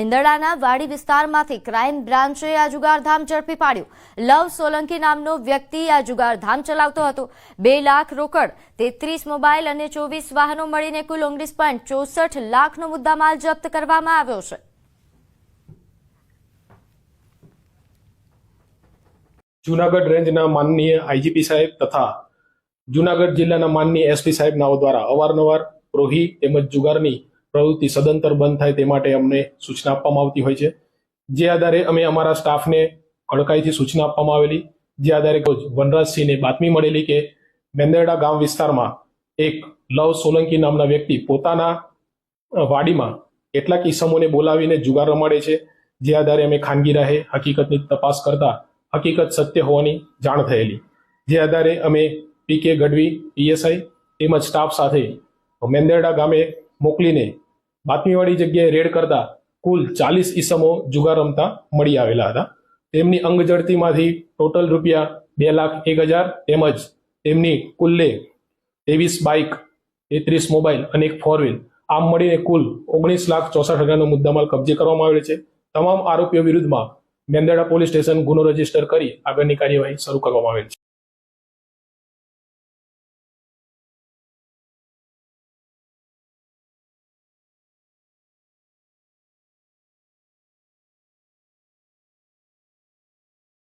ઇંદડાના વાડી વિસ્તારમાંથી ક્રાઇમ બ્રાન્ચે આ જુગારધામ ઝડપી પાડ્યું. લવ સોલંકી નામનો વ્યક્તિ આ જુગારધામ ચલાવતો હતો. 2 લાખ રોકડ, 33 મોબાઈલ અને 24 વાહનો મળીને કુલ 19.64 લાખનો મુદ્દામાલ જપ્ત કરવામાં આવ્યો છે. જૂનાગઢ રેન્જના માનનીય આઈજીપી સાહેબ તથા જૂનાગઢ જિલ્લાના માનનીય એસપી સાહેબ નાઓ દ્વારા અવારનવાર પ્રોહી તેમજ જુગારની પ્રવૃત્તિ સદંતર બંધ થાય તે માટે અમને સૂચના આપવામાં આવતી હોય છે. જે આધારે અમે અમારા સ્ટાફને કડકાઈથી સૂચના આપવામાં આવેલી, જે આધારે વનરાજસિંહને બાતમી મળેલી કે મેંદરડા ગામ વિસ્તારમાં એક લવ સોલંકી નામના વ્યક્તિ પોતાના વાડીમાં કેટલાક ઈસમોને બોલાવીને જુગાર રમાડે છે. જે આધારે અમે ખાનગી રાહે હકીકતની તપાસ કરતા હકીકત સત્ય હોવાની જાણ થયેલી. જે આધારે અમે પીકે ગઢવી પીએસઆઈ તેમજ સ્ટાફ સાથે મેંદરડા ગામે મોકલીને બાતમીવાળી જગ્યાએ રેડ કરતા કુલ 40 ઈસમો જુગાર રમતા મળી આવેલા હતા. તેમની અંગ જડતીમાંથી ટોટલ રૂપિયા 2,01,000 તેમજ તેમની કુલ્લે 23 બાઇક, 33 મોબાઈલ અને એક 4 વ્હીલ આમ મળીને કુલ 19,64,000નો મુદ્દામાલ કબજે કરવામાં આવેલ છે. તમામ આરોપીઓ વિરુદ્ધમાં મેંદરડા પોલીસ સ્ટેશન ગુનો રજીસ્ટર કરી આગળની કાર્યવાહી શરૂ કરવામાં આવેલ છે.